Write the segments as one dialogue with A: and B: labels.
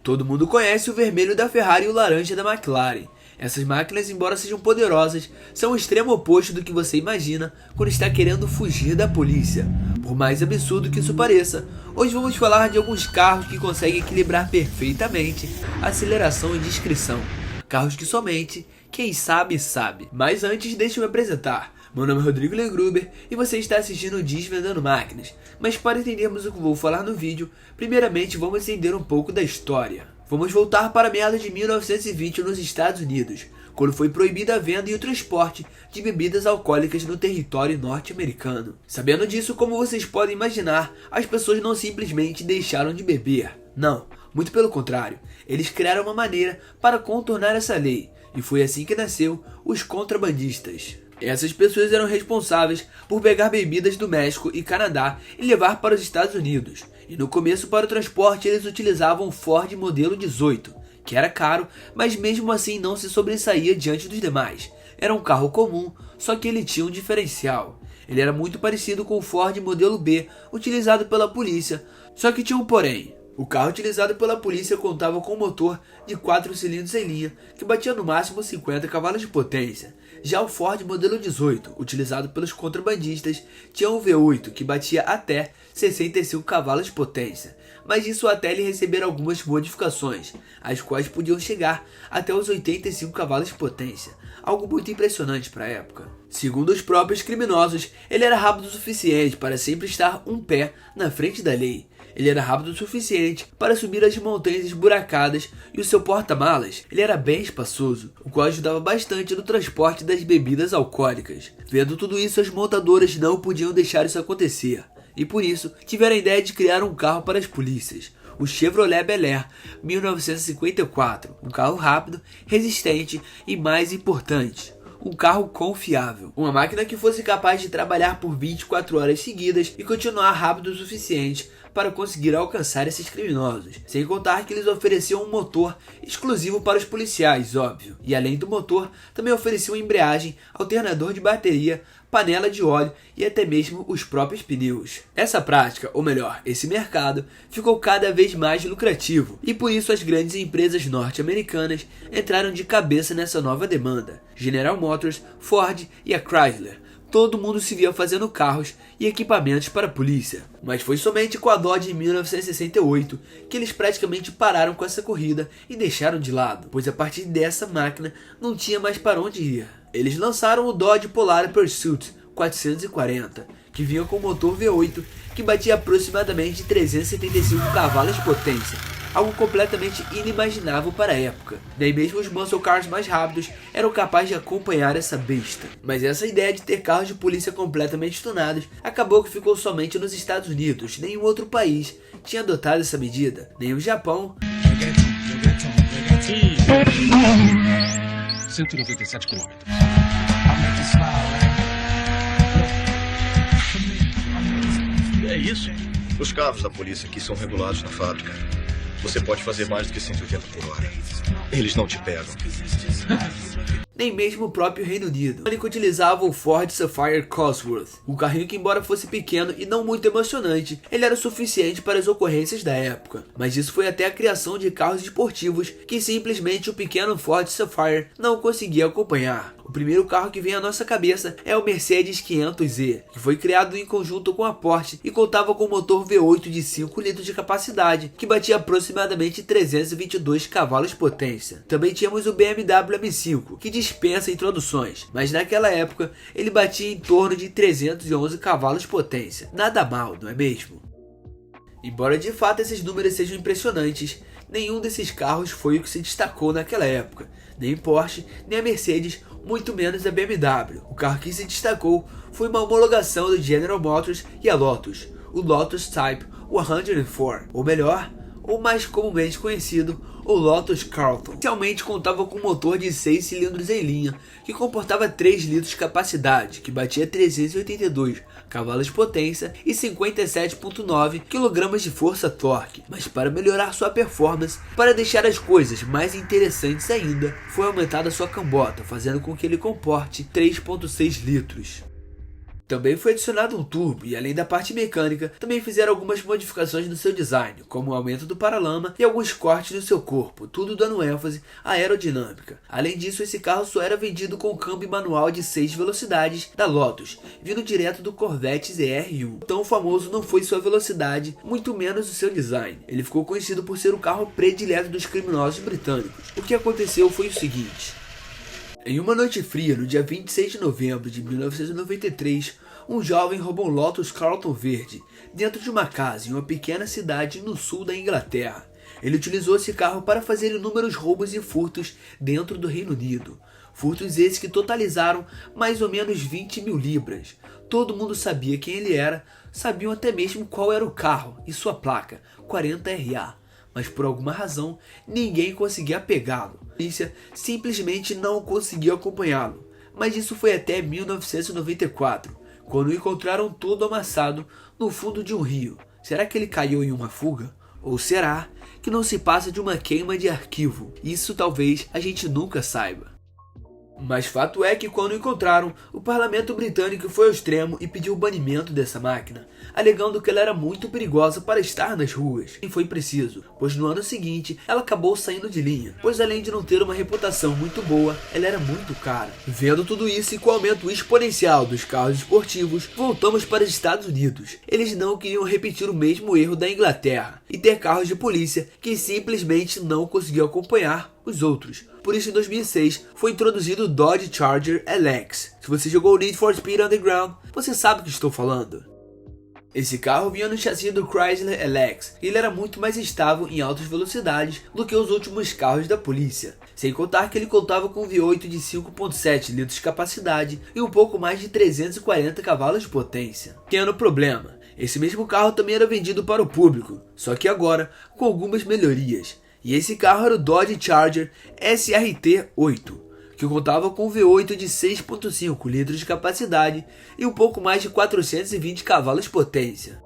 A: Todo mundo conhece o vermelho da Ferrari e o laranja da McLaren. Essas máquinas, embora sejam poderosas, são o extremo oposto do que você imagina quando está querendo fugir da polícia. Por mais absurdo que isso pareça, hoje vamos falar de alguns carros que conseguem equilibrar perfeitamente aceleração e discrição. Carros que somente quem sabe, sabe. Mas antes, deixa eu me apresentar. Meu nome é Rodrigo Legruber e você está assistindo o Desvendando Máquinas. Mas para entendermos o que vou falar no vídeo, primeiramente vamos entender um pouco da história. Vamos voltar para meados de 1920 nos Estados Unidos, quando foi proibida a venda e o transporte de bebidas alcoólicas no território norte-americano. Sabendo disso, como vocês podem imaginar, as pessoas não simplesmente deixaram de beber. Não, muito pelo contrário, eles criaram uma maneira para contornar essa lei, e foi assim que nasceu os contrabandistas. Essas pessoas eram responsáveis por pegar bebidas do México e Canadá e levar para os Estados Unidos. E no começo, para o transporte, eles utilizavam o Ford modelo 18, que era caro, mas mesmo assim não se sobressaía diante dos demais. Era um carro comum, só que ele tinha um diferencial. Ele era muito parecido com o Ford modelo B, utilizado pela polícia, só que tinha um porém. O carro utilizado pela polícia contava com um motor de 4 cilindros em linha, que batia no máximo 50 cavalos de potência. Já o Ford modelo 18, utilizado pelos contrabandistas, tinha um V8, que batia até 65 cavalos de potência. Mas isso até ele receber algumas modificações, as quais podiam chegar até os 85 cavalos de potência. Algo muito impressionante para a época. Segundo os próprios criminosos, ele era rápido o suficiente para sempre estar um pé na frente da lei. Ele era rápido o suficiente para subir as montanhas esburacadas e o seu porta-malas ele era bem espaçoso, o qual ajudava bastante no transporte das bebidas alcoólicas. Vendo tudo isso, as montadoras não podiam deixar isso acontecer, e por isso tiveram a ideia de criar um carro para as polícias. O Chevrolet Bel Air 1954, um carro rápido, resistente e mais importante, um carro confiável. Uma máquina que fosse capaz de trabalhar por 24 horas seguidas e continuar rápido o suficiente para conseguir alcançar esses criminosos. Sem contar que eles ofereciam um motor exclusivo para os policiais, óbvio. E além do motor, também ofereciam embreagem, alternador de bateria, panela de óleo e até mesmo os próprios pneus. Essa prática, ou melhor, esse mercado, ficou cada vez mais lucrativo e por isso as grandes empresas norte-americanas entraram de cabeça nessa nova demanda. General Motors, Ford e a Chrysler. Todo mundo se via fazendo carros e equipamentos para a polícia. Mas foi somente com a Dodge em 1968 que eles praticamente pararam com essa corrida e deixaram de lado, pois a partir dessa máquina não tinha mais para onde ir. Eles lançaram o Dodge Polar Pursuit 440, que vinha com motor V8 que batia aproximadamente 375 cavalos de potência, algo completamente inimaginável para a época. Nem mesmo os muscle cars mais rápidos eram capazes de acompanhar essa besta. Mas essa ideia de ter carros de polícia completamente tunados acabou que ficou somente nos Estados Unidos. Nenhum outro país tinha adotado essa medida, nem o Japão.
B: 197 km.
C: É isso? Os carros da polícia aqui são regulados na fábrica. Você pode fazer mais do que 180 por hora. Eles não te pegam.
A: Nem mesmo o próprio Reino Unido. O único utilizava o Ford Sapphire Cosworth, um carrinho que, embora fosse pequeno e não muito emocionante, ele era o suficiente para as ocorrências da época. Mas isso foi até a criação de carros esportivos que simplesmente o pequeno Ford Sapphire não conseguia acompanhar. O primeiro carro que vem à nossa cabeça é o Mercedes 500Z, que foi criado em conjunto com a Porsche e contava com um motor V8 de 5 litros de capacidade, que batia aproximadamente 322 cavalos de potência. Também tínhamos o BMW M5, que dispensa introduções, mas naquela época ele batia em torno de 311 cavalos de potência. Nada mal, não é mesmo? Embora de fato esses números sejam impressionantes, nenhum desses carros foi o que se destacou naquela época. Nem Porsche, nem a Mercedes, muito menos a BMW. O carro que se destacou foi uma homologação do General Motors e a Lotus, o Lotus Type 104, ou melhor, ou mais comumente conhecido, o Lotus Carlton. Inicialmente contava com um motor de 6 cilindros em linha, que comportava 3 litros de capacidade, que batia 382 cavalos de potência e 57,9 kg de força-torque. Mas para melhorar sua performance, para deixar as coisas mais interessantes ainda, foi aumentada sua cambota, fazendo com que ele comporte 3,6 litros. Também foi adicionado um turbo e, além da parte mecânica, também fizeram algumas modificações no seu design, como o aumento do paralama e alguns cortes no seu corpo, tudo dando ênfase à aerodinâmica. Além disso, esse carro só era vendido com o câmbio manual de 6 velocidades da Lotus, vindo direto do Corvette ZR1. Tão famoso não foi sua velocidade, muito menos o seu design. Ele ficou conhecido por ser o carro predileto dos criminosos britânicos. O que aconteceu foi o seguinte: em uma noite fria, no dia 26 de novembro de 1993, um jovem roubou um Lotus Carlton verde dentro de uma casa em uma pequena cidade no sul da Inglaterra. Ele utilizou esse carro para fazer inúmeros roubos e furtos dentro do Reino Unido. Furtos esses que totalizaram mais ou menos 20 mil libras. Todo mundo sabia quem ele era, sabiam até mesmo qual era o carro e sua placa, 40RA. Mas por alguma razão, ninguém conseguia pegá-lo. A polícia simplesmente não conseguiu acompanhá-lo. Mas isso foi até 1994, quando o encontraram todo amassado no fundo de um rio. Será que ele caiu em uma fuga? Ou será que não se passa de uma queima de arquivo? Isso talvez a gente nunca saiba. Mas fato é que quando encontraram, o parlamento britânico foi ao extremo e pediu o banimento dessa máquina, alegando que ela era muito perigosa para estar nas ruas. E foi preciso, pois no ano seguinte ela acabou saindo de linha, pois além de não ter uma reputação muito boa, ela era muito cara. Vendo tudo isso e com o aumento exponencial dos carros esportivos, voltamos para os Estados Unidos. Eles não queriam repetir o mesmo erro da Inglaterra e ter carros de polícia que simplesmente não conseguiam acompanhar os outros. Por isso, em 2006, foi introduzido o Dodge Charger LX. Se você jogou Need for Speed Underground, você sabe o que estou falando. Esse carro vinha no chassi do Chrysler LX, e ele era muito mais estável em altas velocidades do que os últimos carros da polícia. Sem contar que ele contava com um V8 de 5.7 litros de capacidade e um pouco mais de 340 cavalos de potência. Pequeno problema, esse mesmo carro também era vendido para o público, só que agora com algumas melhorias. E esse carro era o Dodge Charger SRT-8, que contava com um V8 de 6.5 litros de capacidade e um pouco mais de 420 cavalos de potência.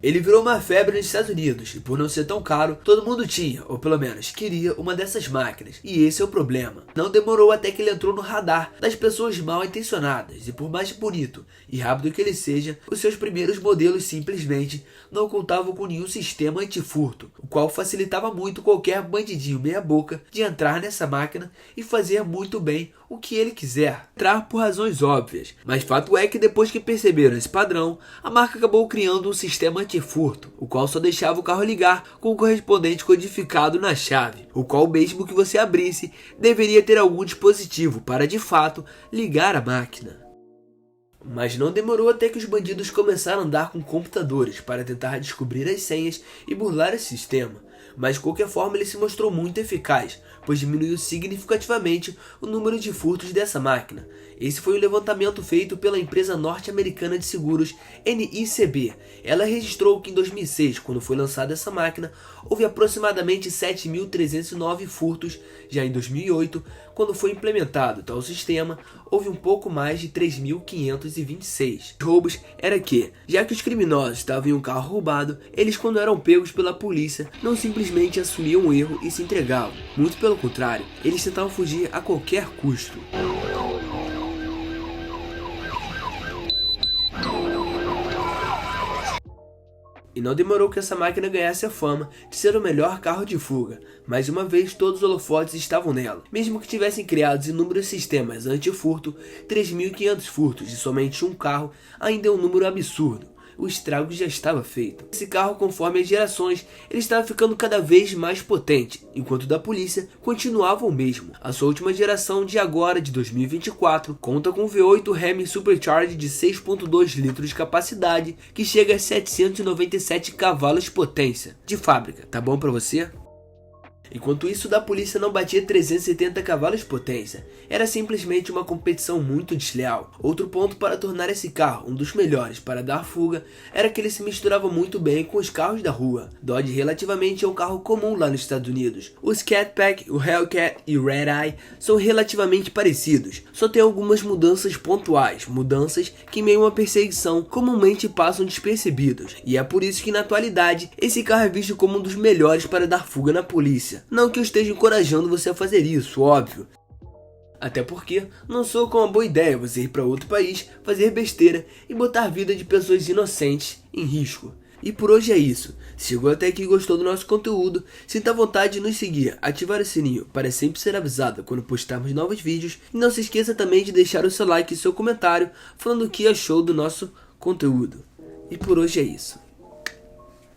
A: Ele virou uma febre nos Estados Unidos e, por não ser tão caro, todo mundo tinha, ou pelo menos queria, uma dessas máquinas. E esse é o problema. Não demorou até que ele entrou no radar das pessoas mal intencionadas, e por mais bonito e rápido que ele seja, os seus primeiros modelos simplesmente não contavam com nenhum sistema antifurto, o qual facilitava muito qualquer bandidinho meia boca de entrar nessa máquina e fazer muito bem o que ele quiser. Entrar por razões óbvias, mas fato é que depois que perceberam esse padrão, a marca acabou criando um sistema antifurto, o qual só deixava o carro ligar com o correspondente codificado na chave, o qual mesmo que você abrisse, deveria ter algum dispositivo para de fato ligar a máquina. Mas não demorou até que os bandidos começaram a andar com computadores para tentar descobrir as senhas e burlar esse sistema. Mas de qualquer forma ele se mostrou muito eficaz, pois diminuiu significativamente o número de furtos dessa máquina. Esse foi um levantamento feito pela empresa norte-americana de seguros NICB. Ela registrou que em 2006, quando foi lançada essa máquina, houve aproximadamente 7.309 furtos. Já em 2008, quando foi implementado tal sistema, houve um pouco mais de 3.526. Os roubos era que, já que os criminosos estavam em um carro roubado, eles, quando eram pegos pela polícia, não simplesmente assumiam o erro e se entregavam. Muito pelo contrário, eles tentavam fugir a qualquer custo. E não demorou que essa máquina ganhasse a fama de ser o melhor carro de fuga. Mais uma vez, todos os holofotes estavam nela. Mesmo que tivessem criado inúmeros sistemas anti-furto, 3.500 furtos de somente um carro ainda é um número absurdo. O estrago já estava feito. Esse carro, conforme as gerações, ele estava ficando cada vez mais potente, enquanto o da polícia continuava o mesmo. A sua última geração de agora, de 2024, conta com um V8 Ram Supercharged de 6.2 litros de capacidade, que chega a 797 cavalos de potência. De fábrica, tá bom pra você? Enquanto isso, da polícia não batia 370 cavalos de potência. Era simplesmente uma competição muito desleal. Outro ponto para tornar esse carro um dos melhores para dar fuga era que ele se misturava muito bem com os carros da rua. Dodge relativamente é um carro comum lá nos Estados Unidos. Os Catpack, o Hellcat e o Red Eye são relativamente parecidos, só tem algumas mudanças pontuais, mudanças que em meio a uma perseguição comumente passam despercebidos. E é por isso que na atualidade esse carro é visto como um dos melhores para dar fuga na polícia. Não que eu esteja encorajando você a fazer isso, óbvio. Até porque não sou com uma boa ideia você ir para outro país, fazer besteira e botar a vida de pessoas inocentes em risco. E por hoje é isso. Se chegou até aqui e gostou do nosso conteúdo, sinta vontade de nos seguir, ativar o sininho para sempre ser avisado quando postarmos novos vídeos. E não se esqueça também de deixar o seu like e seu comentário falando o que achou do nosso conteúdo. E por hoje é isso.